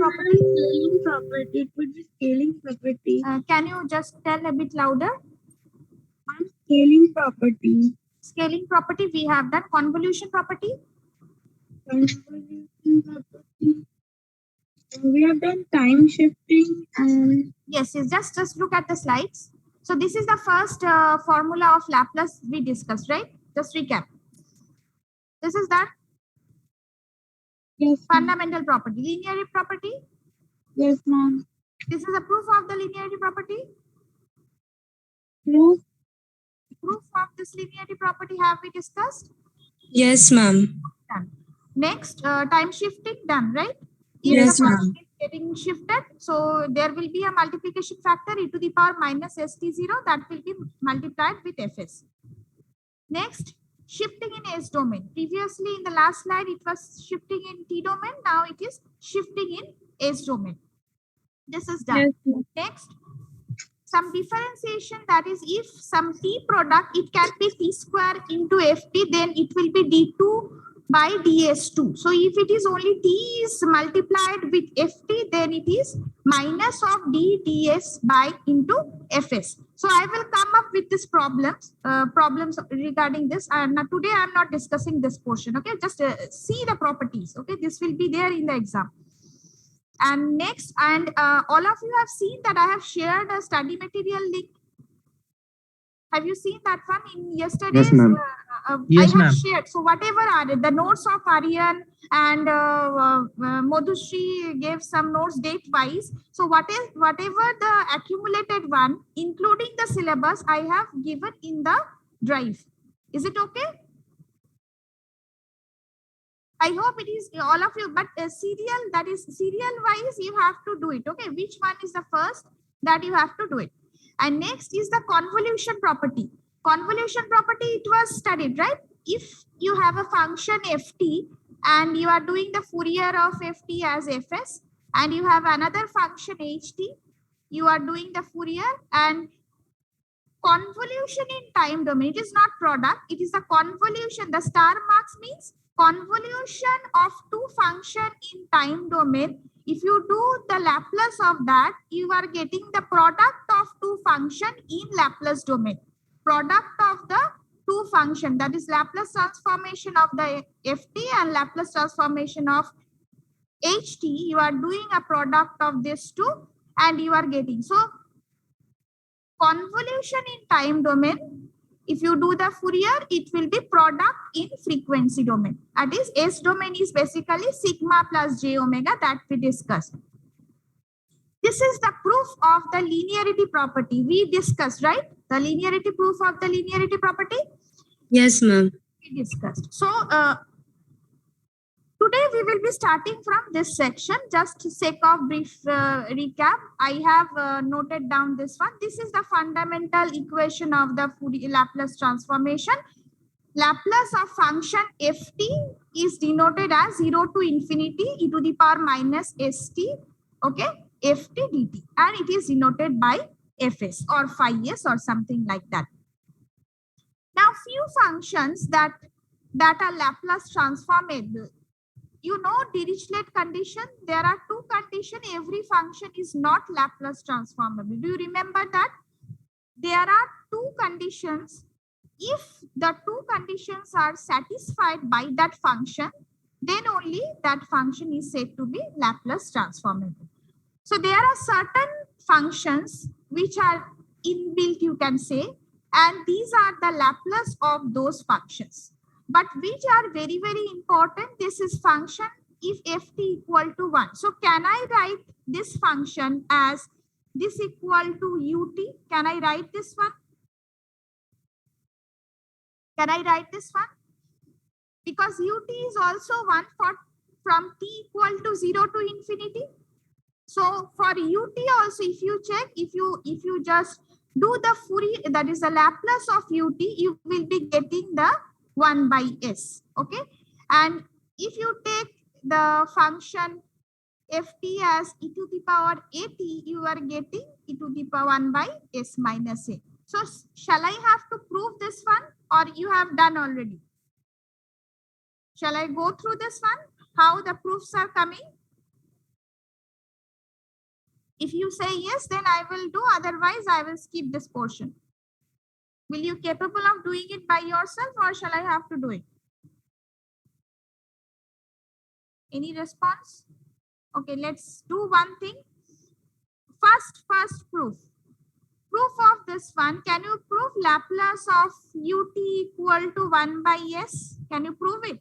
property? Scaling property. It would be scaling property. Can you just tell a bit louder? Scaling property. Scaling property, we have done. Convolution property? Convolution property. We have done time shifting and Yes, just look at the slides. So this is the first formula of Laplace we discussed, right? Just recap. This is that yes, fundamental property. Linearity property? yes, ma'am. This is a proof of the linearity property. Proof. Proof of this linearity property have we discussed? Yes, ma'am. Done. Next, time shifting, done, right? Yes, the ma'am. function is getting shifted, so there will be a multiplication factor e to the power minus st0 that will be multiplied with fs. Next, shifting in s domain. Previously in the last slide it was shifting in t domain, now it is shifting in s domain. This is done. Yes, Next, some differentiation, that is if some t product, it can be t square into ft, then it will be d2 by ds2. So if it is only t is multiplied with ft, then it is minus of d ds by into fs. So I will come up with this problems regarding this, and today I am not discussing this portion. Okay, just see the properties. Okay, this will be there in the exam. And next, and all of you have seen that I have shared a study material link. Have you seen that one in yesterday's? Yes, ma'am. Yes, I have ma'am. shared. So whatever are the notes of Aryan and Madhushri gave some notes date wise. So whatever the accumulated one, including the syllabus, I have given in the drive. Is it okay? I hope it is all of you, but serial, that is serial wise, you have to do it. Okay, which one is the first that you have to do it? And next is the convolution property. Convolution property, it was studied, right? If you have a function ft and you are doing the Fourier of ft as fs, and you have another function ht, you are doing the Fourier, and convolution in time domain, it is not product, it is a convolution. The star marks means convolution of two function in time domain. If you do the Laplace of that, you are getting the product of two function in Laplace domain. Product of the two function, that is Laplace transformation of the ft and Laplace transformation of ht. You are doing a product of these two and you are getting. So convolution in time domain, if you do the Fourier, it will be product in frequency domain. That is, S domain is basically sigma plus j omega that we discussed. This is the proof of the linearity property we discussed, right? The linearity proof of the linearity property Yes, ma'am. we discussed. So today we will be starting from this section. Just to sake of brief recap, I have noted down this one. This is the fundamental equation of the Fourier Laplace transformation. Laplace of function ft is denoted as 0 to infinity e to the power minus st, okay, ft dt, and it is denoted by fs or phi s or something like that. Now, few functions that are Laplace transformable. You know Dirichlet condition, there are two conditions. Every function is not Laplace transformable. Do you remember that? There are two conditions. If the two conditions are satisfied by that function, then only that function is said to be Laplace transformable. So there are certain functions which are inbuilt, you can say, and these are the Laplace of those functions. But which are very, very important, this is function if ft equal to 1. So can I write this function as this equal to ut? Can I write this one? Can I write this one? Because ut is also 1 from t equal to 0 to infinity. So for ut also, if you check, if you just do the Fourier, that is the Laplace of ut, you will be getting the 1 by s. Okay, and if you take the function ft as e to the power at, you are getting e to the power 1 by s minus a. So shall I have to prove this one, or you have done already? Shall I go through this one? How the proofs are coming? If you say yes, then I will do, otherwise I will skip this portion. Will you capable of doing it by yourself or shall I have to do it? Any response? Okay, let's do one thing. First proof. Proof of this one, can you prove Laplace of ut equal to 1 by s? Can you prove it?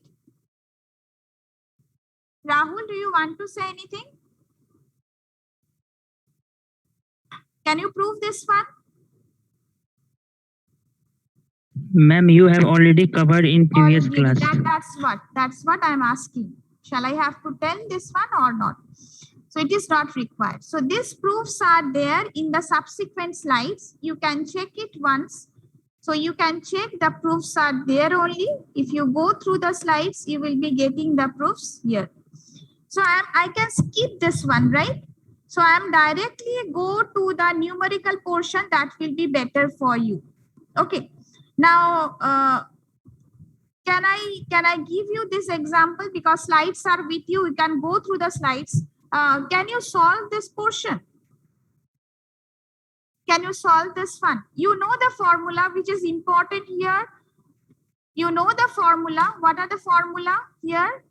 Rahul, do you want to say anything? Can you prove this one? Ma'am, you have already covered in previous class. That's what I'm asking. Shall I have to tell this one or not? So it is not required. So these proofs are there in the subsequent slides. You can check it once. So you can check the proofs are there only. If you go through the slides, you will be getting the proofs here. So I can skip this one, right? So I'm directly go to the numerical portion that will be better for you. Okay. Now, can I give you this example because slides are with you? You can go through the slides. Can you solve this portion? Can you solve this one? You know the formula which is important here. You know the formula. What are the formula here?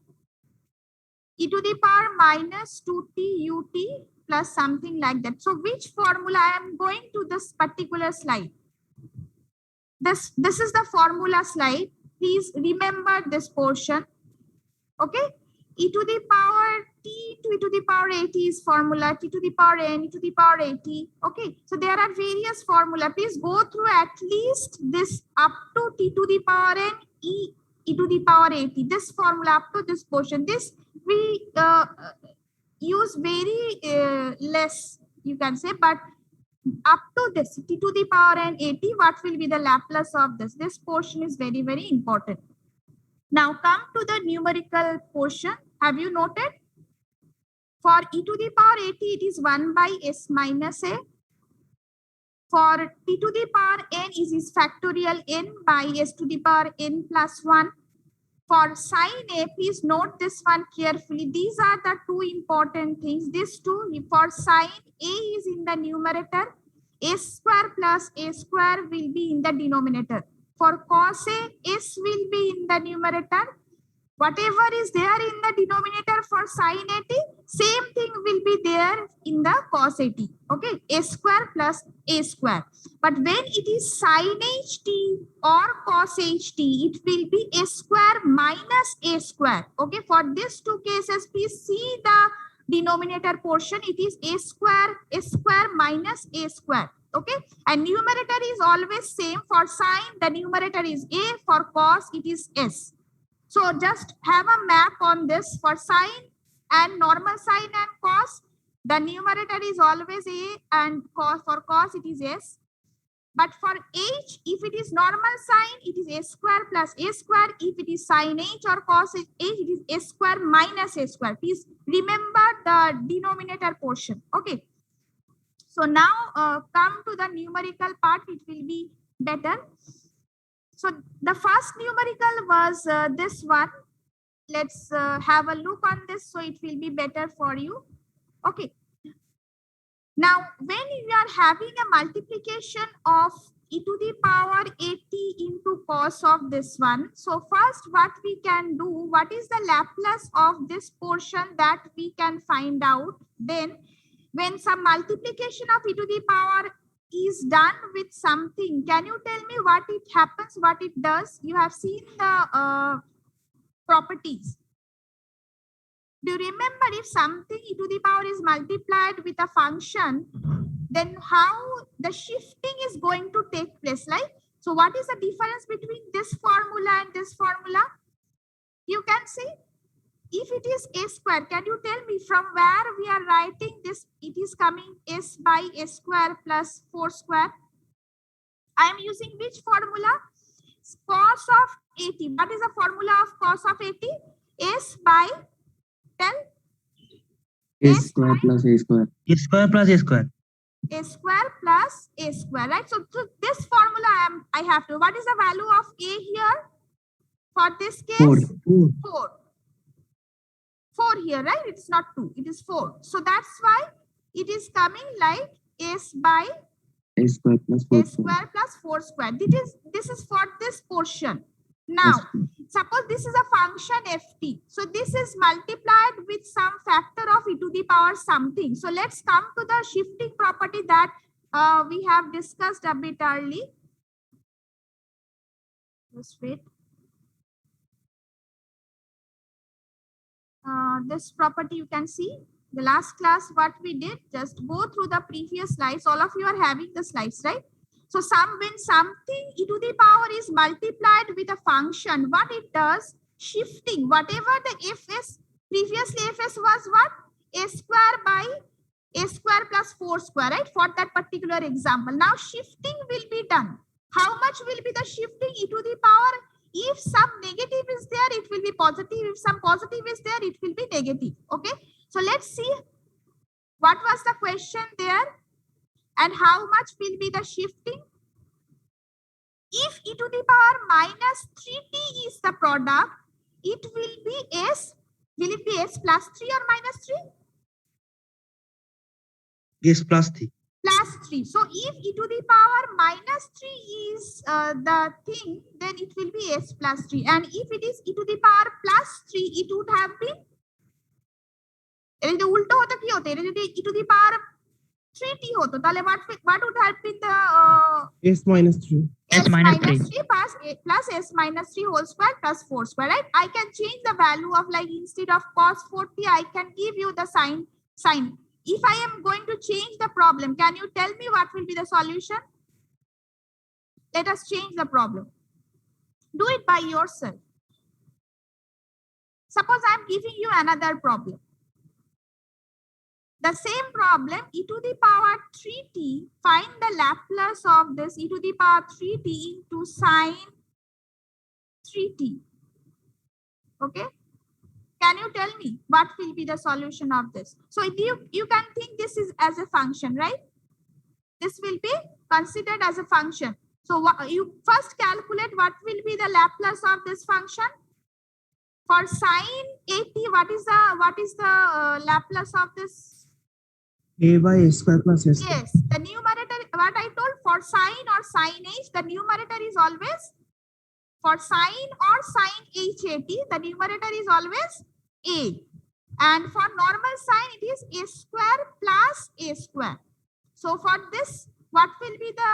E to the power minus 2t ut plus something like that. So which formula? I am going to this particular slide. This is the formula slide. Please remember this portion. Okay. E to the power t to e to the power at is formula, t to the power n, e to the power at. Okay. So there are various formula. Please go through at least this up to t to the power n, e to the power at. This formula up to this portion. This we use very less, you can say, but up to this t to the power n at, what will be the Laplace of this? This portion is very, very important. Now come to the numerical portion. Have you noted? For e to the power at, it is 1 by s minus a. For t to the power n is factorial n by s to the power n plus 1. For sin a, please note this one carefully. These are the two important things. These two, for sin a is in the numerator, a square plus a square will be in the denominator. For cos a, s will be in the numerator. Whatever is there in the denominator for sin a t, same thing will be there in the cos a t. Okay, a square plus a square. But when it is sin h t or cos h t, it will be a square minus a square. Okay, for these two cases, please see the denominator portion. It is a square minus a square. Okay, and numerator is always same. For sin, the numerator is a. For cos, it is s. So just have a map on this. For sine and normal sine and cos, the numerator is always a, and cos, for cos it is s. But for h, if it is normal sine, it is a square plus a square. If it is sin h or cos h, it is a square minus a square. Please remember the denominator portion. Okay. So now come to the numerical part. It will be better. So the first numerical was this one. Let's have a look on this so it will be better for you. Okay. Now, when you are having a multiplication of e to the power at into cos of this one. So first what we can do, what is the Laplace of this portion that we can find out. Then when some multiplication of e to the power is done with something, can you tell me what it happens, what it does? You have seen the properties. Do you remember if something e to the power is multiplied with a function, then how the shifting is going to take place, like? So what is the difference between this formula and this formula? You can see, if it is a square, can you tell me from where we are writing this? It is coming s by a square plus 4 square. I am using which formula? Cos of 80. What is the formula of cos of 80? S by, tell. A square plus a square. A square plus a square. A square plus a square, right? So this formula I have to. What is the value of a here? For this case, 4. 4 here, right? It's not 2, it is 4. So that's why it is coming like s by A square plus 4 a square plus 4 square. This is for this portion. Now, suppose this is a function ft. So this is multiplied with some factor of e to the power something. So let's come to the shifting property that we have discussed a bit early. Just wait. This property you can see. The last class what we did, just go through the previous slides. All of you are having the slides, right? So when something e to the power is multiplied with a function, what it does, shifting, whatever the f is, previously fs was what? A square by a square plus 4 square, right? For that particular example. Now shifting will be done. How much will be the shifting e to the power? If some negative is there, it will be positive. If some positive is there, it will be negative. Okay. So let's see what was the question there and how much will be the shifting. If e to the power minus 3t is the product, it will be s. Will it be s plus 3 or minus 3? Yes, plus 3. Plus 3. So if e to the power minus 3 is the thing, then it will be s plus 3. And if it is e to the power plus 3, it would have been উল্টো হতো কি হতো, এটা যদি e to the power 3t হতো তাহলে what would have been the S minus 3. s minus 3 plus s minus 3 whole square plus 4 square, right? I can change the value of, like, instead of cos 4t, I can give you the sign. If I am going to change the problem, can you tell me what will be the solution? Let us change the problem. Do it by yourself. Suppose I am giving you another problem. The same problem, e to the power 3t, find the Laplace of this e to the power 3t into sine 3t. Okay? Can you tell me what will be the solution of this? So you can think this is as a function, right? This will be considered as a function. So you first calculate what will be the Laplace of this function. For sine 80, what is the Laplace of this? A by a square plus s. Yes, the numerator, what I told, for sine or sine h, the numerator is always, for sine or sine h 80, the numerator is always a. And for normal sine, it is a square plus a square. So for this, what will be the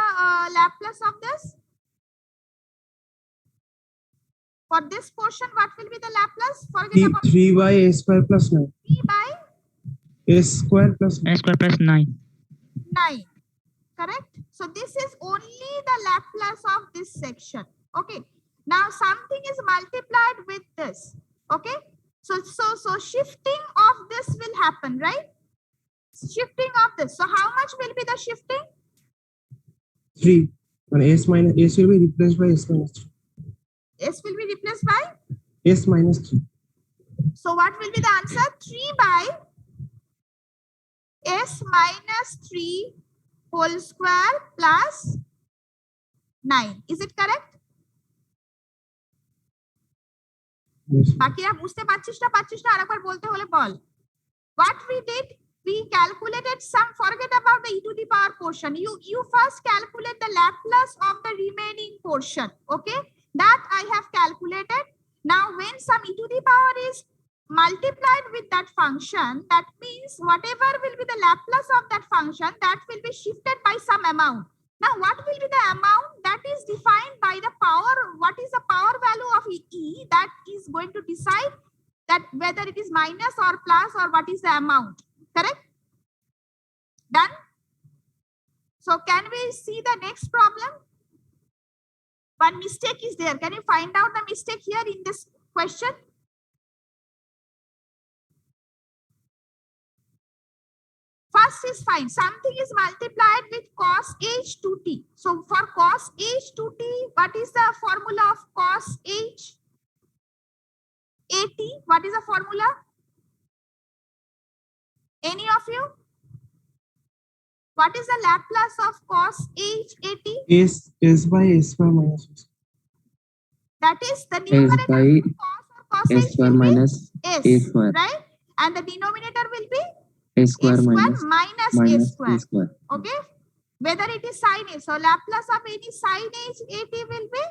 Laplace of this? For this portion, what will be the Laplace? Forget about 3 by a square plus 9. 3 by A square plus A square plus 9. 9. Correct? So this is only the Laplace of this section. Okay. Now something is multiplied with this. Okay. So shifting of this will happen, right? Shifting of this. So how much will be the shifting? 3. And s will be replaced by s minus 3. S will be replaced by? S minus 3. So what will be the answer? 3 by s minus 3 whole square plus 9. Is it correct? Yes. বাকিরা বুঝতে পারছিস না আরেকবার বলতে হলে বল। What we did, we calculated some, forget about the e to the power portion. You first calculate the Laplace of the remaining portion. Okay, that I have calculated. Now when some e to the power is multiplied with that function, that means whatever will be the Laplace of that function, that will be shifted by some amount. Now what will be the amount? That is defined by the power. What is the power value of e? That is going to decide that whether it is minus or plus or what is the amount. Correct? Done? So can we see the next problem? One mistake is there. Can you find out the mistake here in this question? First is fine. Something is multiplied with cos h 2t. So for cos h 2t, what is the formula of cos h 80? What is the formula? Any of you? What is the Laplace of cos h 80? S by a square minus s. That is the S numerator by of cos or cos a h square will be minus s, a square. right? And the denominator will be A A square square minus minus a minus square. A square. Okay. Whether it is sin A. So Laplace of any sin A at will be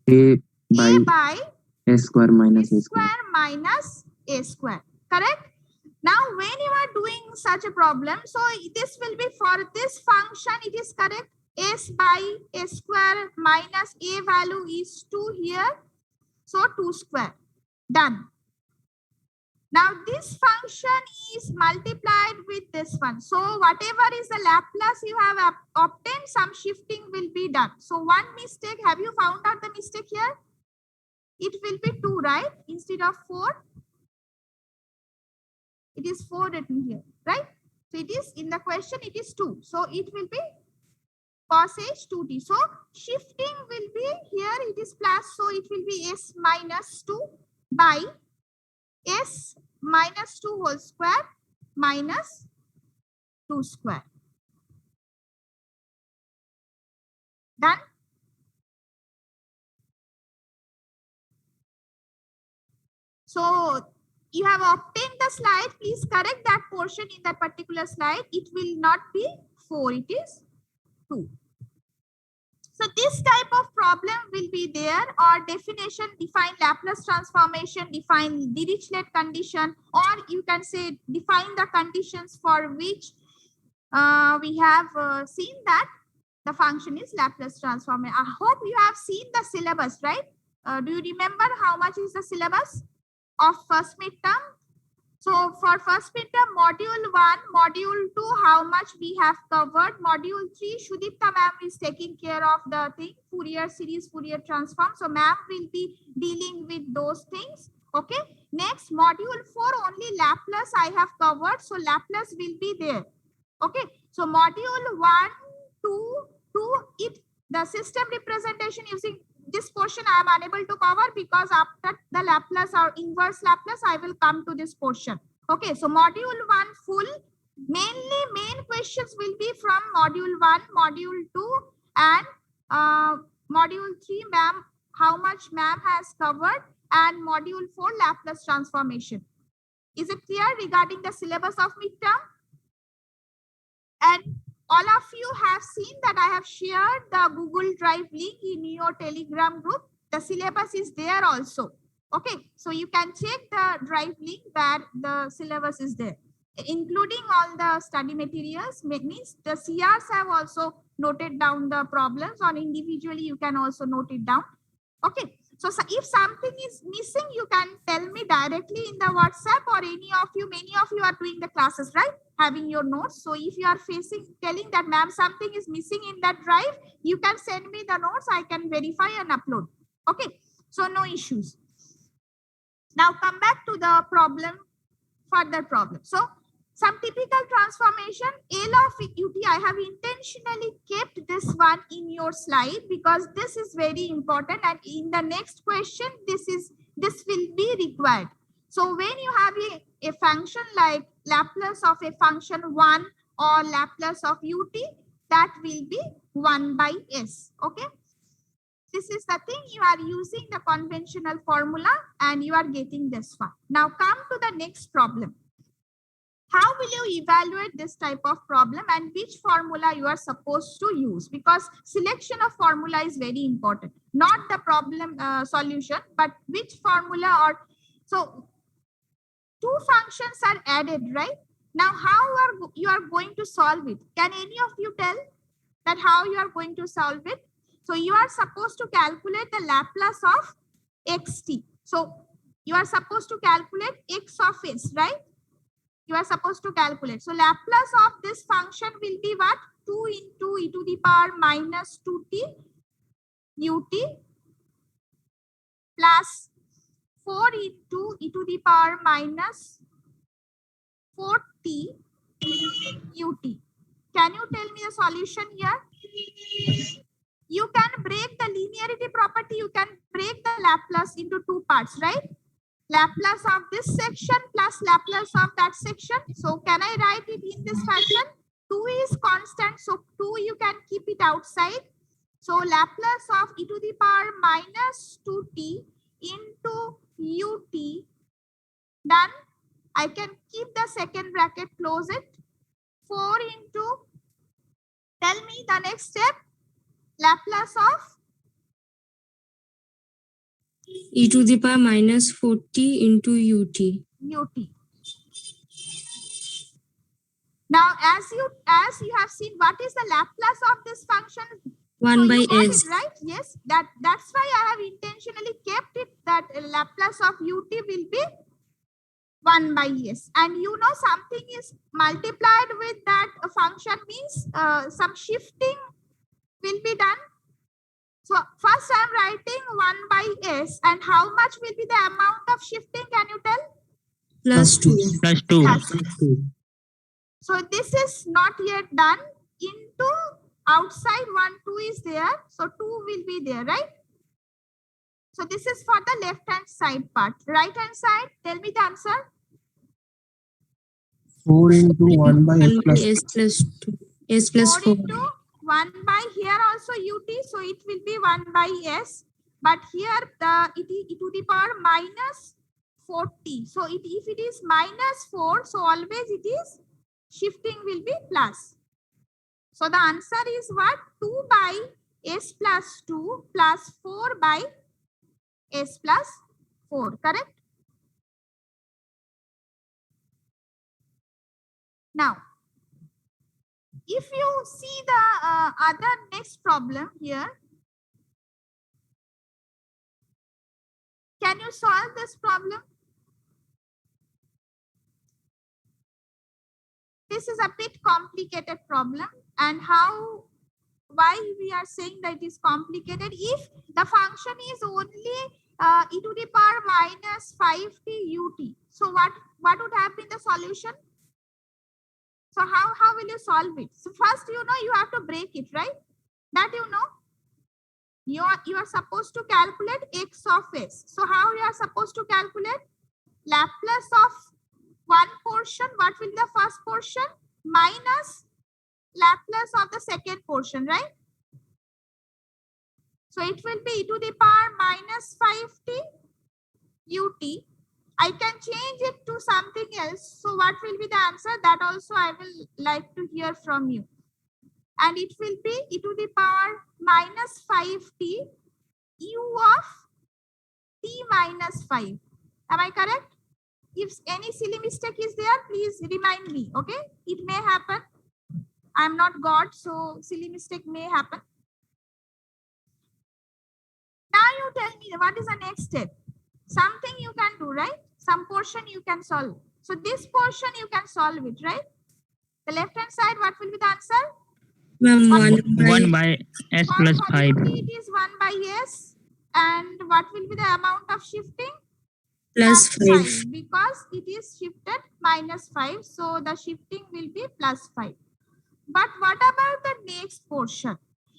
A A by by A square a minus A square. square minus a square. Correct? Now, when you are doing such a problem, so this will be for this function, it is correct. S by a square minus a value is 2 here. So 2 square. Done. Now, this function is multiplied with this one. So, whatever is the Laplace you have obtained, some shifting will be done. So, one mistake, have you found out the mistake here? It will be 2, right? Instead of 4. It is 4 written here, right? So it is in the question, it is 2. So it will be cos h 2t. So shifting will be here, it is plus. So it will be s minus 2 by s minus 2 whole square minus 2 square. Done? So you have obtained the slide. Please correct that portion in that particular slide. It will not be 4, it is 2. So this type of problem will be there, or definition, define Laplace transformation, define Dirichlet condition, or you can say define the conditions for which we have seen that the function is Laplace transform. I hope you have seen the syllabus, right? Do you remember how much is the syllabus of first midterm? So for first midterm, module 1, module 2, how much we have covered. Module 3, Shudipta ma'am is taking care of the thing, Fourier series, Fourier transform. So ma'am will be dealing with those things. Okay. Next, module 4, only Laplace I have covered. So Laplace will be there. Okay. So module 1, 2, the system representation using this portion I am unable to cover, because after the Laplace or inverse Laplace, I will come to this portion. Okay, so module 1 full, main questions will be from module 1, module 2 and module 3, ma'am, how much ma'am has covered, and module 4, Laplace transformation. Is it clear regarding the syllabus of midterm? And all of you have seen that I have shared the Google Drive link in your Telegram group. The syllabus is there also. Okay, so you can check the Drive link where the syllabus is there, including all the study materials. Means the CRs have also noted down the problems, or individually you can also note it down. Okay, so if something is missing, you can tell me directly in the WhatsApp, or many of you are doing the classes, right? Having your notes. So if you are telling that ma'am something is missing in that drive, you can send me the notes. I can verify and upload. Okay, so no issues. Now come back to the problem, further problem. So some typical transformation, L of ut, I have intentionally kept this one in your slide because this is very important, and in the next question, this will be required. So when you have a function like Laplace of a function 1 or Laplace of ut, that will be 1 by s. Okay. This is the thing, you are using the conventional formula and you are getting this one. Now come to the next problem. How will you evaluate this type of problem and which formula you are supposed to use? Because selection of formula is very important. Not the problem solution, but which formula, or so two functions are added, right? Now how you are going to solve it? Can any of you tell that how you are going to solve it? So you are supposed to calculate the Laplace of xt. So you are supposed to calculate x of s, right? You are supposed to calculate. So Laplace of this function will be what? 2 into e to the power minus 2t ut plus 4 into e to the power minus 4t ut. Can you tell me the solution here? You can break the linearity property. You can break the Laplace into two parts, right? Laplace of this section plus Laplace of that section. So can I write it in this fashion? 2 is constant. So 2 you can keep it outside. So Laplace of e to the power minus 2t into ut Done. I can keep the second bracket, close it. 4 into, tell me the next step, Laplace of e to the power minus 40 into ut. ut. Now, as you have seen, what is the Laplace of this function? 1 So by you got s. it, right? Yes, that's why I have intentionally kept it that Laplace of ut will be 1 by s. And you know something is multiplied with that function means some shifting will be done. So first I am writing 1 by s, and how much will be the amount of shifting? Can you tell? Plus 2. Plus 2. Plus. So this is not yet done. Into outside 1, 2 is there. So 2 will be there, right? So this is for the left hand side part. Right hand side, tell me the answer. 4 into 1 by s 1 by plus s plus 2. S plus 4 4. into 1 by here also ut, so it will be 1 by s. But here it is e to the power minus 40. So if it is minus 4, so always it is shifting will be plus. So the answer is what? 2 by s plus 2 plus 4 by s plus 4, correct? Now, if you see the other next problem here, can you solve this problem? This is a bit complicated problem, and why we are saying that it is complicated? If the function is only e to the power minus 5t ut, so what would have been the solution? So how will you solve it? So first, you know, you have to break it, right? That you know. You are supposed to calculate x of s. So how you are supposed to calculate? Laplace of one portion, what will be the first portion? Minus Laplace of the second portion, right? So it will be e to the power minus 5t ut. I can change it to something else. So what will be the answer? That also I will like to hear from you. And it will be e to the power minus 5t u of t minus 5. Am I correct? If any silly mistake is there, please remind me, okay? It may happen. I'm not God, so silly mistake may happen. Now you tell me what is the next step? Something you can do, right? Some portion you can solve. So this portion you can solve it, right? The left hand side, what will be the answer? Ma'am, 1 by s For plus the 5. ut it is 1 by s. And what will be the amount of shifting? plus 5. Because it is shifted minus 5. So the shifting will be plus 5. But what about the next portion?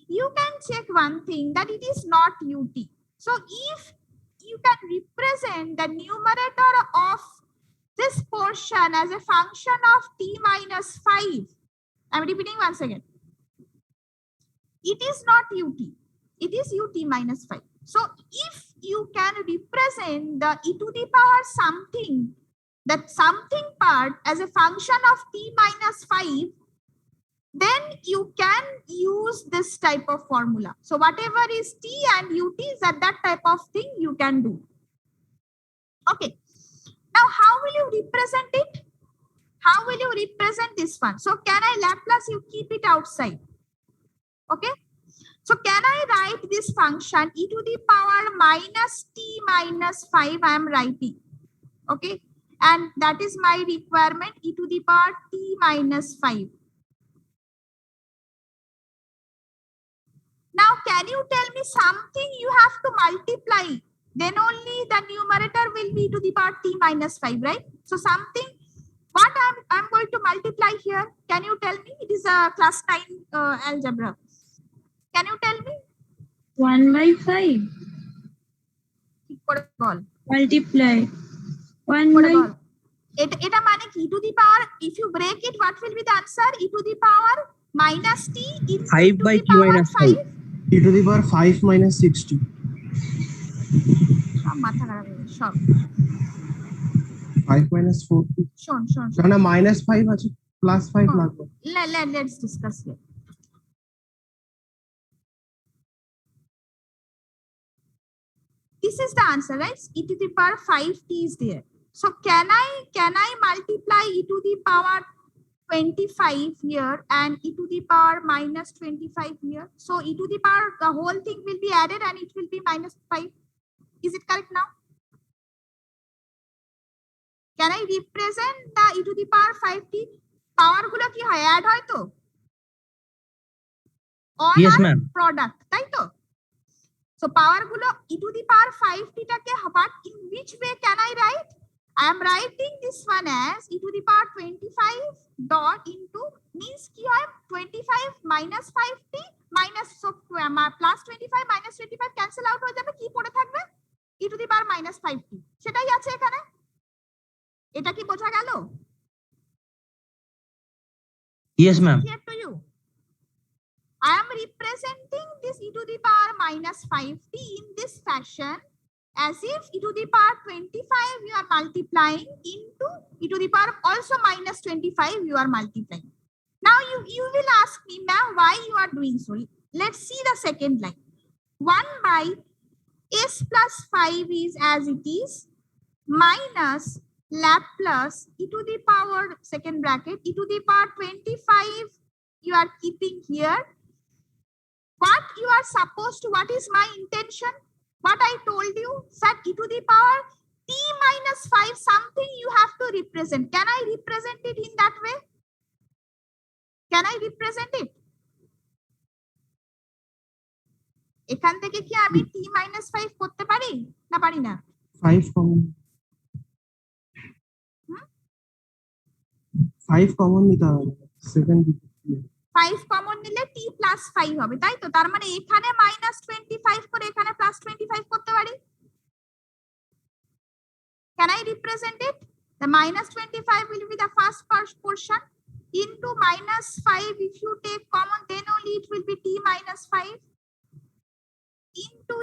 You can check one thing, that it is not ut. So if you can represent the numerator of this portion as a function of t minus 5. I'm repeating once again. It is not ut. It is ut minus 5. So if you can represent the e to the power something, that something part as a function of t minus 5, then you can use this type of formula. So whatever is t and ut is that type of thing you can do. Okay. Now how will you represent it? How will you represent this one? So can I Laplace? You keep it outside. Okay. So can I write this function e to the power minus t minus 5? I am writing. Okay. And that is my requirement, e to the power t minus 5. Now, can you tell me something you have to multiply? Then only the numerator will be to the power t minus 5, right? So something, what I'm going to multiply here? Can you tell me? It is a class 9 algebra. Can you tell me? 1 by 5. Multiply. 1 by Eta mane ki? E to the power, if you break it, what will be the answer? E to the power minus t into 5 by the t power minus 5. e to the power 5 minus 60. সব মাথা খারাপ হয়ে গেছে, সব। 5 minus 40 শোন না minus 5 আছে plus 5 Oh. লাগবে let's discuss here. This is the answer, right? E to the power 5t is there. So can I multiply e to the power 25 here and e to the power minus 25 here? So e to the power, the whole thing will be added and it will be minus 5. Is it correct now? Can I represent the e to the power 5t? Power gulo ki hoy add hoy to? All Yes, are ma'am. product, তাই তো? So power gulo e to the power 5t take, but in which way can I write? I am writing this one as e to the power 25 dot into means ki hoy 25 minus 5t minus, so plus 25 minus 25 cancel out হয়ে যাবে, কি পড়ে থাকবে e to the power minus 5t, সেটাই আছে এখানে। এটা কি বোঝা গেল? Yes, ma'am. Clear to you? I am representing this e to the power minus 5t in this fashion as if e to the power 25 you are multiplying into e to the power also minus 25 you are multiplying. Now you will ask me, ma'am, why you are doing so? Let's see the second line. 1 by s plus 5 is as it is minus Laplace e to the power second bracket e to the power 25 you are keeping here. What you are supposed to, what is my intention? What I told you, that e to the power t minus 5 something you have to represent. Can I represent it in that way? Can I represent it? এখান থেকে কি আমি t minus 5 করতে পারি না পারি না? 5 common 5 common নিতে হবে সেকেন্ড 5 কমন নিলে t plus 5 হবে, তাই তো? তার মানে এখানে minus 25 করে এখানে plus 25 করতে পারি। Can I represent it? The minus 25 will be the first portion into minus 5 if you take common then only it will be t minus 5 into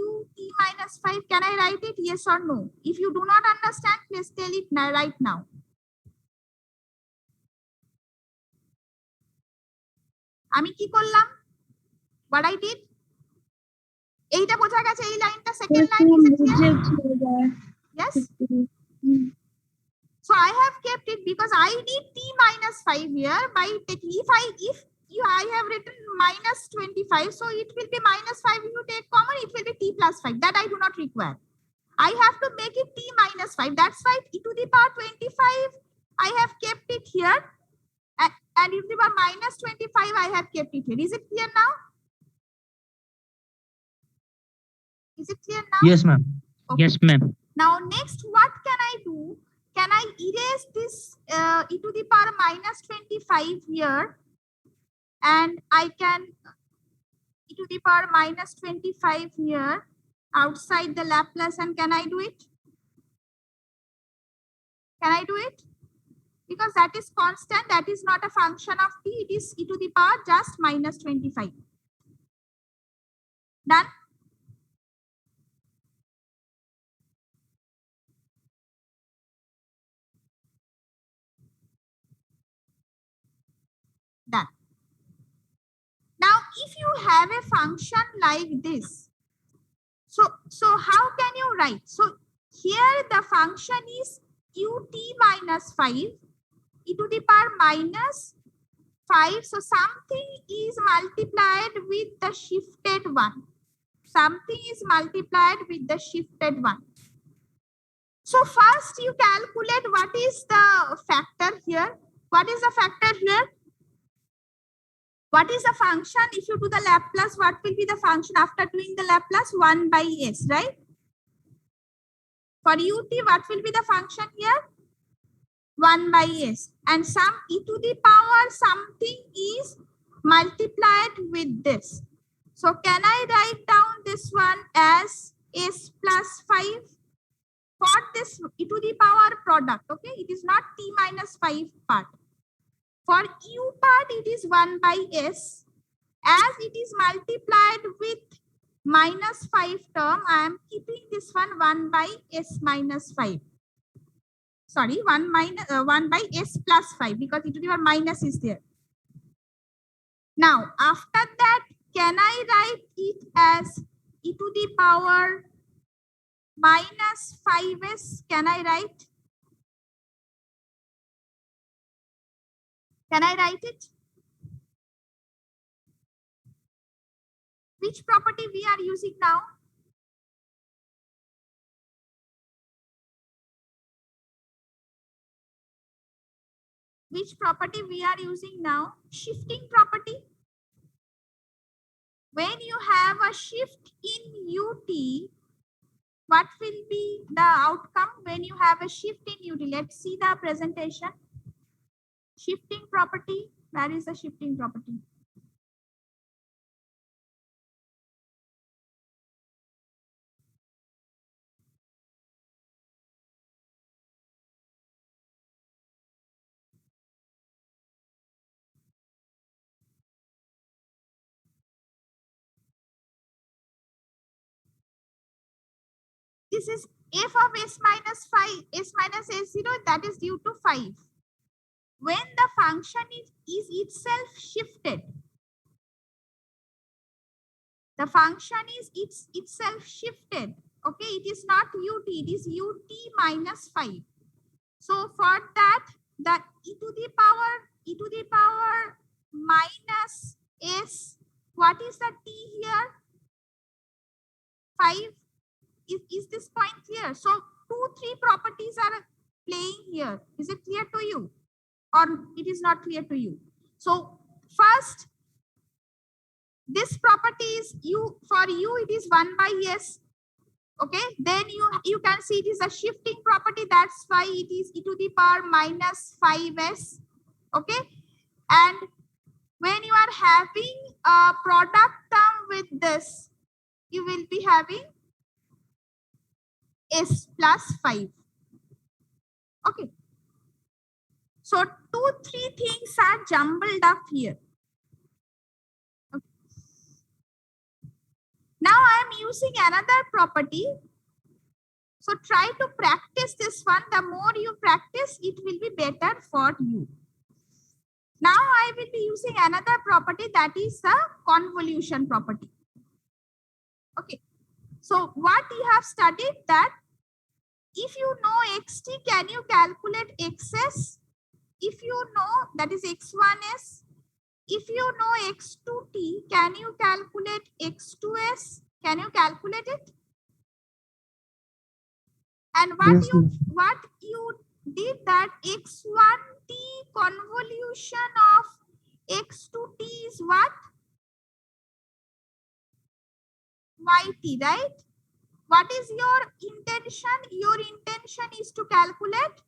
u t minus 5. Can I write it? Yes or no? If you do not understand, please tell it right now. আমি কি করলাম? What I did? এইটা বোঝা গেছে, এই লাইনটা second line, is it clear? Yes. So I have kept it because I need t minus 5 here by taking, I have written minus 25, so it will be minus 5. If you take common, it will be t plus 5. That I do not require. I have to make it t minus 5. That's why e to the power 25 I have kept it here, and if the power minus 25 I have kept it here. Is it clear now? Is it clear now? Yes, ma'am. Okay. Yes, ma'am. Now next, what can I do? Can I erase this e to the power minus 25 here, and I can e to the power minus 25 here outside the Laplace, and can I do it? Can I do it? Because that is constant, that is not a function of t, it is e to the power just minus 25. Done? Done. Now, if you have a function like this, so how can you write? So here the function is ut minus 5 e to the power minus 5. So something is multiplied with the shifted one. Something is multiplied with the shifted one. So first you calculate what is the factor here. What is the factor here? What is the function? If you do the Laplace, what will be the function after doing the Laplace? 1 by s, right? For ut, what will be the function here? 1 by s. And some e to the power something is multiplied with this. So can I write down this one as s plus 5? For this e to the power product, okay? It is not t minus 5 part. For u part, it is 1 by s. As it is multiplied with minus 5 term, I am keeping this one 1 by s minus 5. sorry, 1 by s plus 5 because e to the power minus is there. Now, after that, can I write it as e to the power minus 5s? Can I write? Can I write it? Which property we are using now? Which property we are using now? Shifting property. When you have a shift in UT, what will be the outcome when you have a shift in UT? Let's see the presentation. Shifting property. Where is the shifting property? This is f of s minus 5, s minus s0, that is due to 5. When the function is itself shifted, the function is itself shifted. Okay, it is not ut, it is ut minus 5. So for that, the e to the power minus s, what is the t here? 5. Is this point clear? So 2-3 properties are playing here. Is it clear to you? Or it is not clear to you? So first, this property is for you it is 1 by s. Okay, then you can see it is a shifting property. That's why it is e to the power minus 5s. Okay, and when you are having a product term with this, you will be having s plus 5. Okay, so 2-3 things are jumbled up here. Okay. Now I am using another property. So try to practice this one. The more you practice, it will be better for you. Now I will be using another property, that is the convolution property. Okay. So what you have studied, that if you know xt, can you calculate xs? If you know, that is x1s. If you know x2t, can you calculate x2s? Can you calculate it? And Yes, ma'am. what you did, that x1t convolution of x2t is what? Yt, right? What is your intention? Your intention is to calculate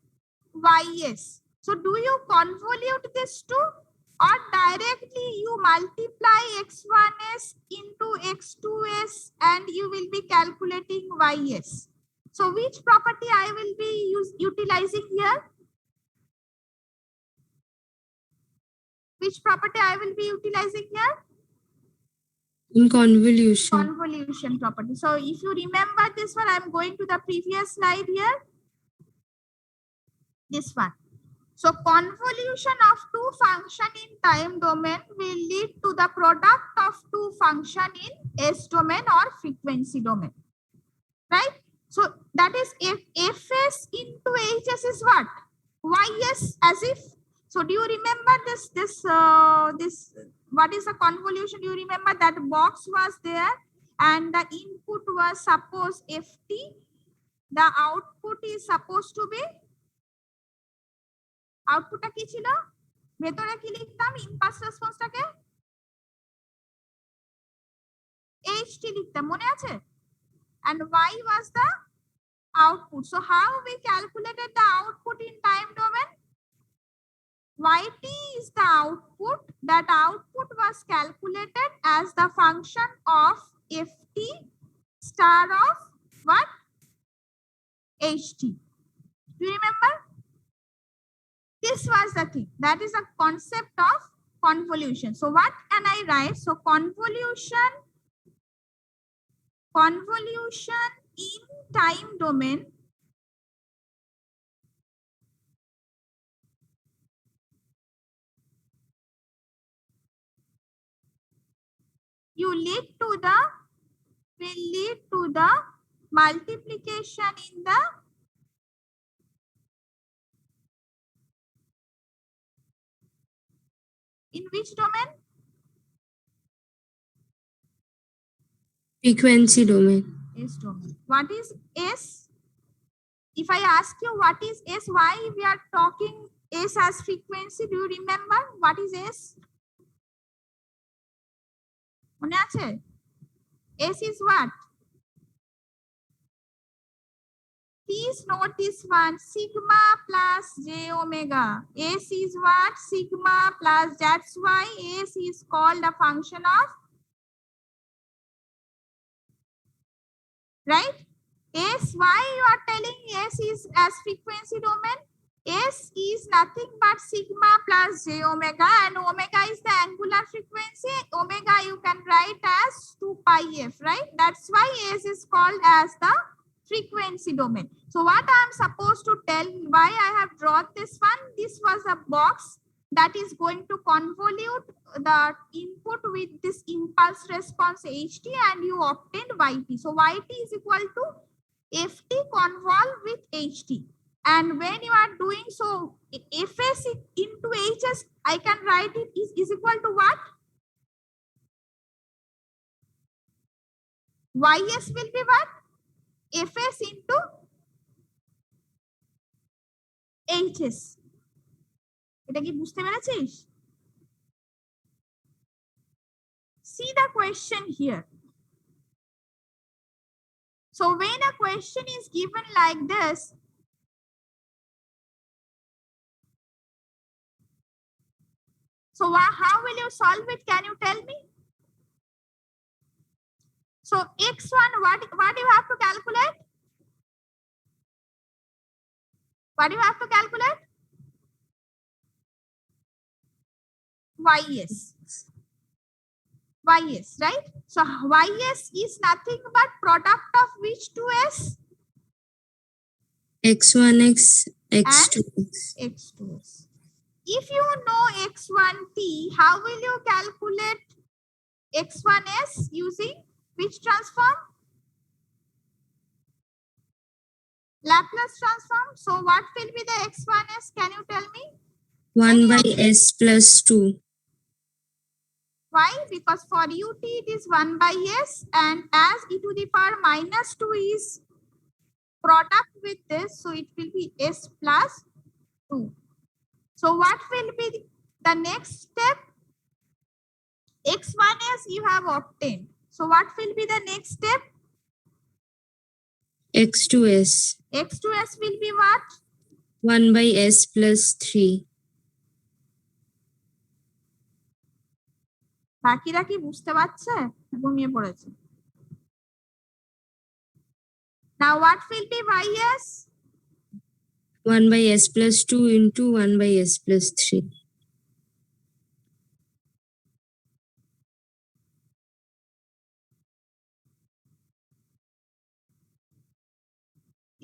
ys. So do you convolute this too? Or directly you multiply x1s into x2s and you will be calculating ys. So which property I will be utilizing here? Which property I will be utilizing here? In convolution. Convolution property. So if you remember this one, I'm going to the previous slide here. This one. So convolution of two function in time domain will lead to the product of two function in s domain or frequency domain. Right? So that is if fs into hs is what? Ys, as if. So do you remember this what is the convolution? Do you remember that box was there and the input was suppose ft, the output is supposed to be, আউটপুটটা কি ছিল? ভেতরে কি লিখতাম? Impulse রেসপন্সটাকে ht লিখতাম, মনে আছে? And y was the output. So how we calculated the output in time domain? Yt is the output. That output was calculated as the function of ft star of what? ht. Do you remember? This was the thing. That is a concept of convolution. So what can I write? So convolution in time domain will lead to the multiplication in which domain? Frequency domain. S domain. What is S? If I ask you what is S, why we are talking S as frequency, do you remember what is S? মনে আছে? S is what? Please note this one, sigma plus j omega. S is what? Sigma plus, that's why S is called a function of, right? S, why you are telling S is as frequency domain? S is nothing but sigma plus j omega, and omega is the angular frequency. Omega you can write as 2 pi f, right? That's why S is called as the frequency domain. So what I am supposed to tell, why I have drawn this one, this was a box that is going to convolute the input with this impulse response ht, and you obtained yt. So yt is equal to ft convol with ht. And when you are doing so, fs into hs, I can write it is equal to what? Ys will be what? Fs into hs. এটা কি বুঝতে পেরেছিস? See the question here. So when a question is given like this, so how will you solve it? Can you tell me? So x1, what do you have to calculate? What do you have to calculate? Ys. Ys, right? So Ys is nothing but product of which two s? X1x, X2x. X2s. If you know x1t, how will you calculate x1s using which transform? Laplace transform. So what will be the x1s? Can you tell me? 1 by s plus 2. Why? Because for ut it is 1 by s, and as e to the power minus 2 is product with this, so it will be s plus 2. So what will be the next step? X1s you have obtained. So what will be the next step? X2s. X2s will be what? 1 by s plus 3. বাকিরা কি বুঝতে পারছে? ঘুমিয়ে পড়েছে। Now what will be ys? 1 by s plus 2 into 1 by s plus 3.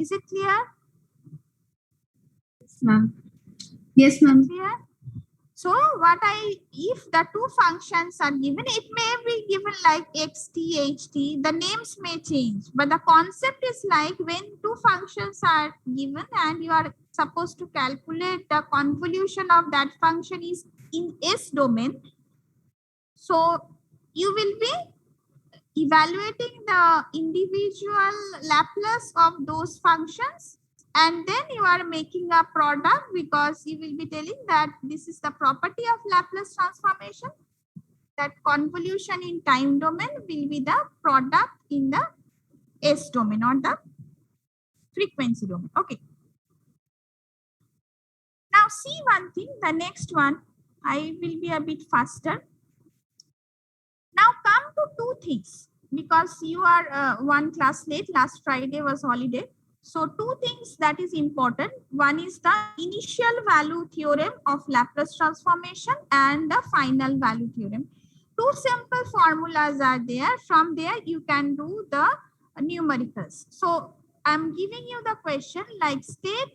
Is it clear? Ma'am. Yes, ma'am. Clear? So if the two functions are given, it may be given like xt, ht, the names may change, but the concept is like when two functions are given and you are supposed to calculate the convolution of that function is in s domain. So you will be evaluating the individual Laplace of those functions, and then you are making a product, because you will be telling that this is the property of Laplace transformation, that convolution in time domain will be the product in the s domain or the frequency domain. Okay. Now see one thing, the next one, I will be a bit faster. Now come to two things, because you are one class late, last Friday was holiday. So two things that is important. One is the initial value theorem of Laplace transformation and the final value theorem. Two simple formulas are there. From there you can do the numericals. So I'm giving you the question like state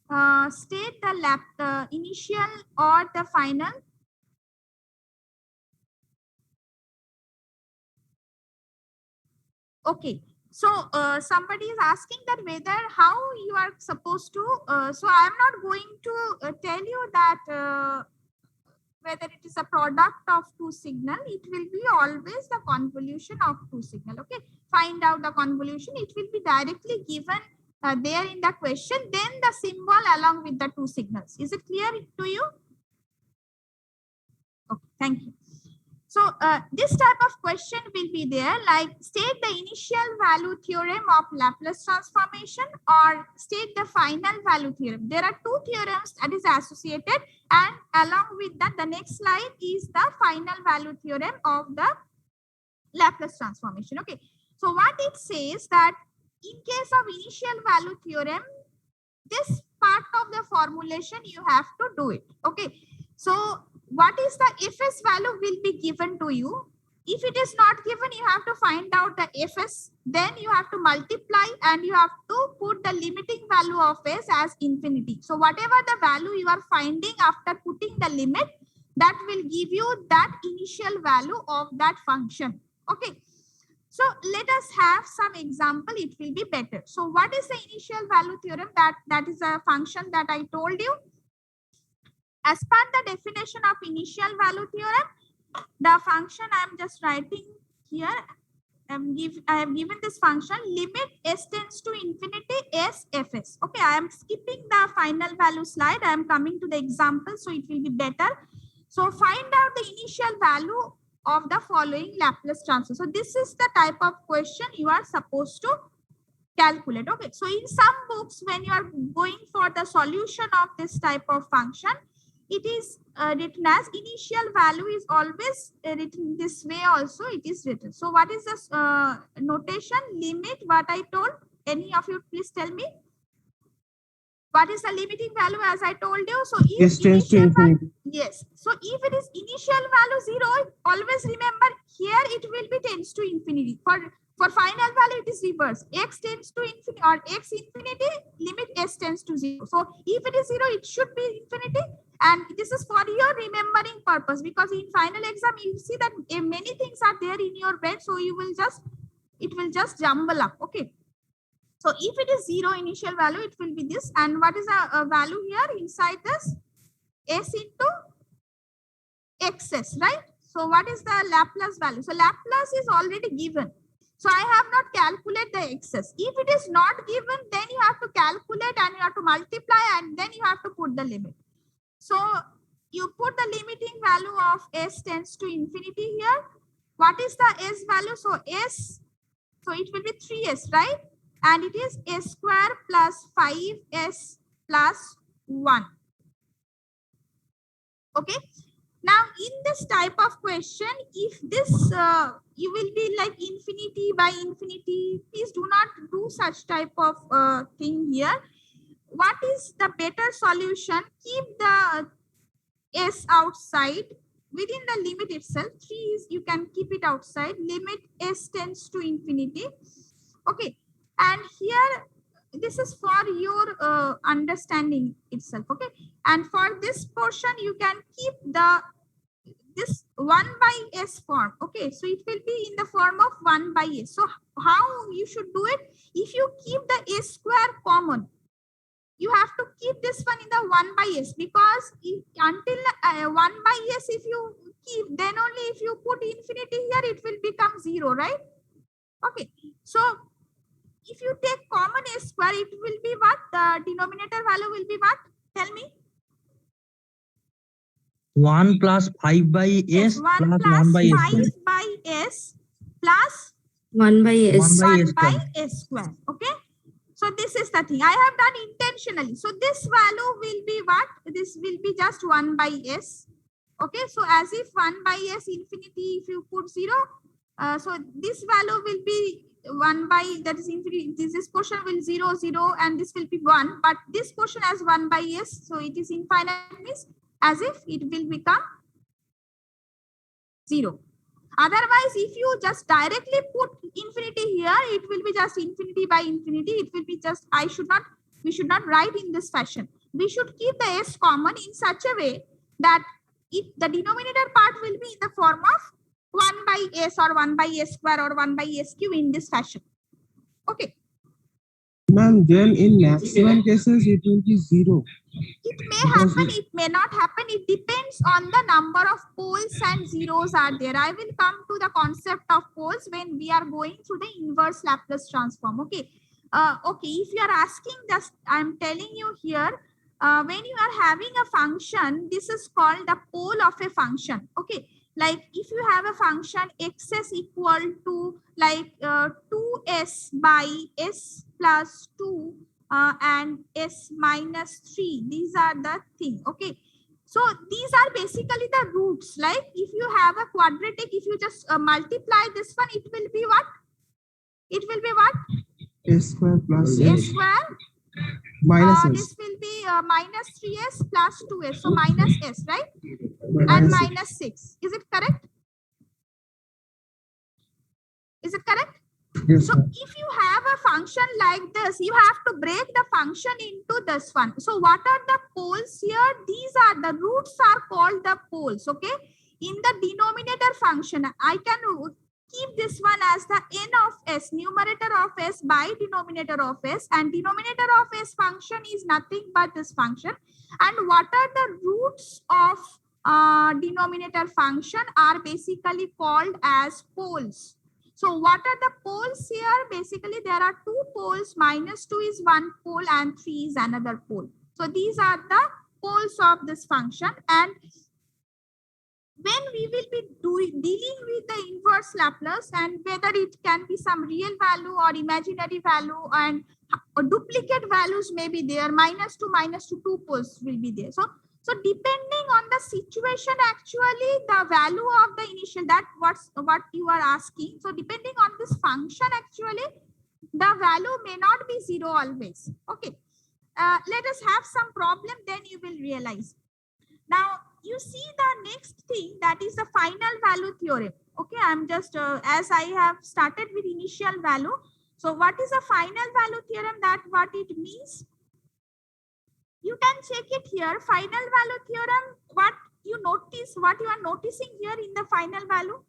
the initial or the final Okay. So somebody is asking that whether how you are supposed to. So I am not going to tell you that whether it is a product of two signal. It will be always the convolution of two signal. Okay. Find out the convolution. It will be directly given there in the question. Then the symbol along with the two signals. Is it clear to you? Okay. Thank you. So this type of question will be there, like state the initial value theorem of Laplace transformation or state the final value theorem. There are two theorems that is associated, and along with that, the next slide is the final value theorem of the Laplace transformation. Okay. So what it says that in case of initial value theorem, this part of the formulation you have to do it. Okay. So what is the fs value will be given to you. If it is not given, you have to find out the fs, then you have to multiply and you have to put the limiting value of s as infinity. So whatever the value you are finding after putting the limit, that will give you that initial value of that function. Okay. So let us have some example, it will be better. So what is the initial value theorem? That is a function that I told you. As per the definition of initial value theorem, the function I am just writing here, I have given this function limit s tends to infinity s fs. Okay, I am skipping the final value slide. I am coming to the example, so it will be better. So find out the initial value of the following Laplace transform. So this is the type of question you are supposed to calculate. Okay, so in some books, when you are going for the solution of this type of function, it is written as initial value is always written this way also it is written. So what is this notation? Limit, what I told, any of you please tell me. What is the limiting value as I told you? So if S tends to initial infinity. yes. So if it is initial value 0, always remember here it will be tends to infinity. For final value, it is reverse. X tends to infinity or x infinity, limit s tends to 0. So if it is 0, it should be infinity. And this is for your remembering purpose, because in final exam, you see that many things are there in your brain. So you will just, it will just jumble up. Okay. So if it is 0 initial value, it will be this. And what is the value here inside this? S into xs, right? So what is the Laplace value? So Laplace is already given. So I have not calculated the excess. If it is not given, then you have to calculate and you have to multiply and then you have to put the limit. So you put the limiting value of s tends to infinity here. What is the s value? So s, so it will be 3s, right? And it is s square plus 5s plus 1. Okay. Now, in this type of question, if this, you will be like infinity by infinity, please do not do such type of thing here. What is the better solution? Keep the s outside within the limit itself. 3 is, you can keep it outside. Limit s tends to infinity. Okay. And here, this is for your understanding itself. Okay. And for this portion, you can keep the this 1 by s form. Okay, so it will be in the form of 1 by s. So how you should do it? If you keep the s square common, you have to keep this one in the 1 by s, because if, until 1 by s if you keep, then only if you put infinity here, it will become 0, right? Okay, so if you take common s square, it will be what? The denominator value will be what? Tell me. 1 plus 5 by Yes, s 1 plus plus 1 by s 5 square. by s plus 1 by s. 1 by 1 s by square. s square. Okay. So this is the thing I have done intentionally. So this value will be what? This will be just 1 by s. Okay. So as if 1 by s infinity, if you put 0, so this value will be 1 by, that is infinity. This portion will 0, 0, and this will be 1. But this portion as 1 by s. So it is infinite, means as if it will become 0. Otherwise, if you just directly put infinity here, it will be just infinity by infinity. It will be just, we should not write in this fashion. We should keep the s common in such a way that the denominator part will be in the form of 1 by s or 1 by s square or 1 by s cube in this fashion. Okay. Ma'am, then in maximum cases it will be 0. It may Because happen, it may not happen. It depends on the number of poles and zeros are there. I will come to the concept of poles when we are going through the inverse Laplace transform. Okay. Okay, if you are asking, just I'm telling you here, when you are having a function, this is called the pole of a function. Okay, like if you have a function x is equal to like 2s by s plus 2 and s minus 3, these are the thing. Okay, so these are basically the roots. Like if you have a quadratic, if you just multiply this one, it will be what? It will be what? s square plus S s square. minus s. This will be minus 3s plus 2s. So minus s, right? And Minus s. minus 6. Is it correct? Is it correct? Yes, So ma'am. if you have a function like this, you have to break the function into this one. So what are the poles here? These are the roots are called the poles. Okay. In the denominator function, I can keep this one as the n of s, numerator of s by denominator of s, and denominator of s function is nothing but this function. And what are the roots of denominator function are basically called as poles. So what are the poles here? Basically, there are two poles. Minus 2 is one pole and 3 is another pole. So these are the poles of this function. And when we will be dealing with the inverse Laplace, and whether it can be some real value or imaginary value, and duplicate values may be there, minus 2, two poles will be there. So depending on the situation, actually the value of the initial, that what you are asking. So depending on this function, actually the value may not be 0 always. Okay. Let us have some problem, then you will realize. Now you see the next thing, that is the final value theorem. Okay, I'm just as I have started with initial value. So what is a final value theorem? That what it means? You can check it here. Final value theorem, what you notice, what you are noticing here in the final value?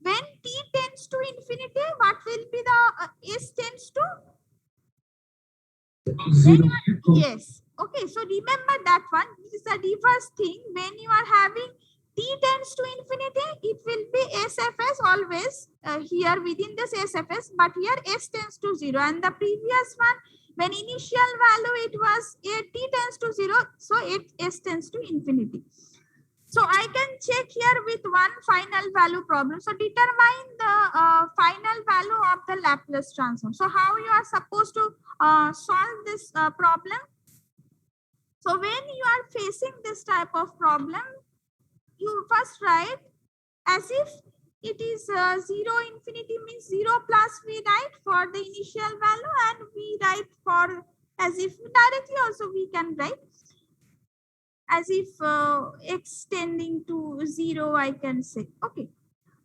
When t tends to infinity, what will be the s tends to? 0. Yes. Okay, so remember that one. This is the reverse thing. When you are having t tends to infinity, it will be SFS always here within this SFS, but here s tends to 0. And the previous one, when initial value it was t tends to 0, so s tends to infinity. So I can check here with one final value problem. So determine the final value of the Laplace transform. So how you are supposed to solve this problem? So when you are facing this type of problem, you first write as if it is 0 infinity means 0 plus we write for the initial value, and we write for as if directly also we can write as if x tending to 0, I can say. Okay.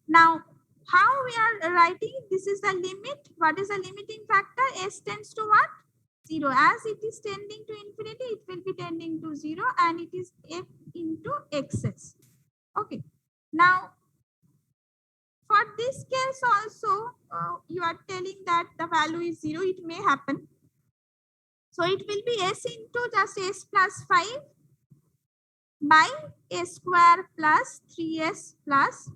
Now, how we are writing? This is the limit. What is the limiting factor? S tends to what? 0. As it is tending to infinity, it will be tending to 0, and it is f into xs. Okay. Now, for this case also, you are telling that the value is 0. It may happen. So it will be s into just s plus 5 by s square plus 3s plus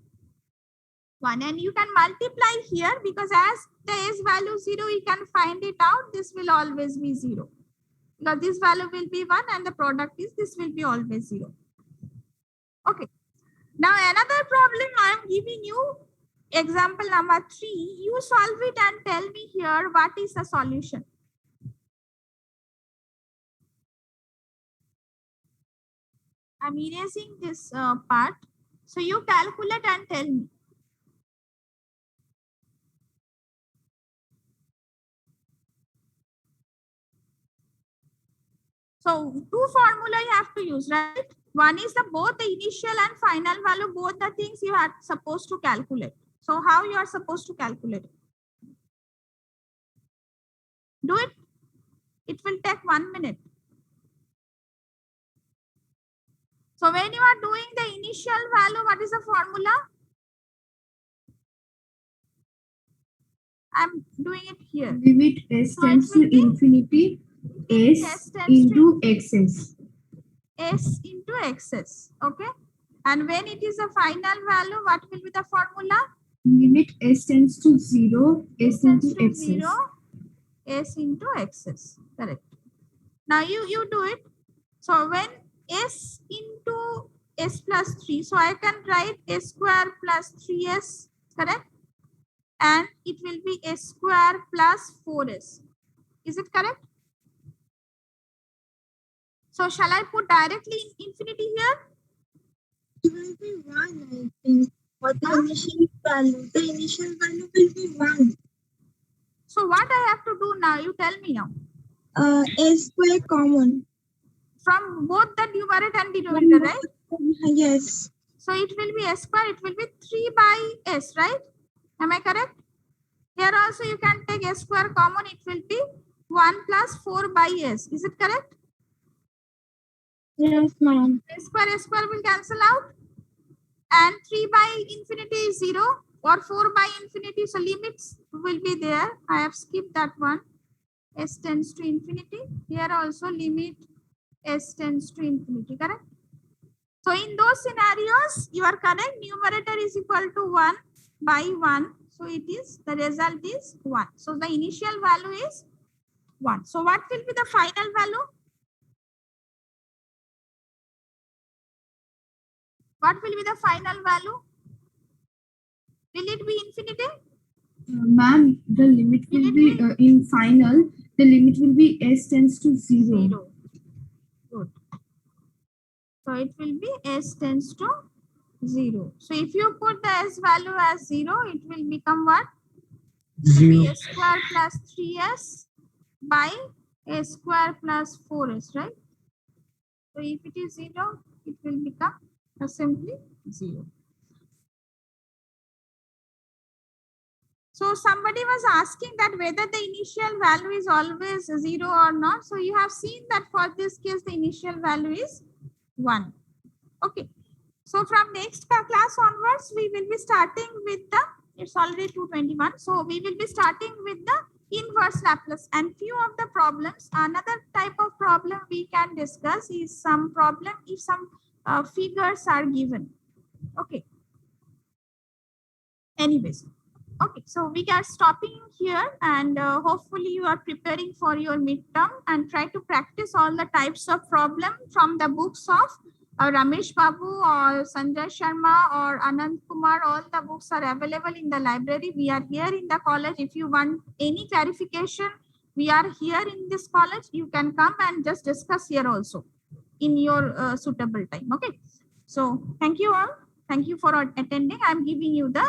1. And you can multiply here, because as the s value 0, you can find it out. This will always be 0. Because this value will be 1 and the product is, this will be always 0. Okay. Now another problem I am giving you, example number 3. You solve it and tell me here what is the solution. I'm erasing this part. So you calculate and tell me. So two formula you have to use, right? One is the both the initial and final value, both the things you are supposed to calculate. So how you are supposed to calculate? Do it. It will take 1 minute. So when you are doing the initial value, what is the formula? I'm doing it here. Limit s So tends it will to be infinity s S tends to into xs. S into xs. Okay. And when it is a final value, what will be the formula? Limit s tends to 0, S s tends into to xs. 0, S into xs. Correct. Now you do it. So when S into S plus 3, so I can write S square plus 3s, correct? And it will be S square plus 4s. Is it correct? So shall I put directly in infinity here? It will be 1, I think. For the initial value. The initial value will be 1. So what I have to do now? You tell me now. S square common. From both the numerator and denominator, right? Yes. So it will be S square, it will be 3 by S, right? Am I correct? Here also you can take S square common, it will be 1 plus 4 by S. Is it correct? Yes, ma'am. S square will cancel out. And 3 by infinity is 0 or 4 by infinity. So limits will be there. I have skipped that one. S tends to infinity. Here also limit S tends to infinity, correct? So in those scenarios, you are correct. Numerator is equal to 1 by 1. So it is, the result is 1. So the initial value is 1. So what will be the final value? What will be the final value? Will it be infinity? Ma'am, the limit will be in final. The limit will be s tends to 0. 0. Good. So it will be S tends to 0. So if you put the S value as 0, it will become what? It will be S square plus 3S by S square plus 4S, right? So if it is 0, it will become simply 0. So somebody was asking that whether the initial value is always 0 or not. So you have seen that for this case, the initial value is 1. Okay. So from next class onwards, we will be starting with the, it's already 2:21. So we will be starting with the inverse Laplace and few of the problems. Another type of problem we can discuss is some problem if some figures are given. Okay. Anyways. Okay, so we are stopping here and hopefully you are preparing for your midterm and try to practice all the types of problem from the books of Ramesh Babu or Sanjay Sharma or Anand Kumar. All the books are available in the library. We are here in the college. If you want any clarification, we are here in this college. You can come and just discuss here also in your suitable time. Okay, so thank you all. Thank you for attending. I'm giving you the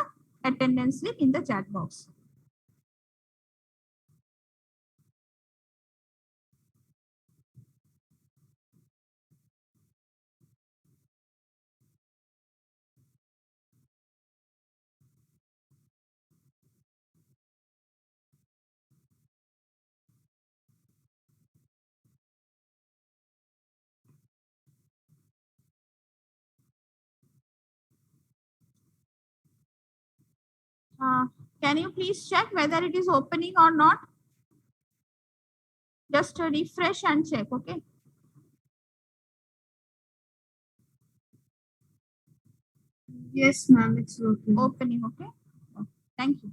attendance slip in the chat box. Can you please check whether it is opening or not? Just refresh and check, okay? Yes, ma'am, it's working. Opening, okay? Thank you.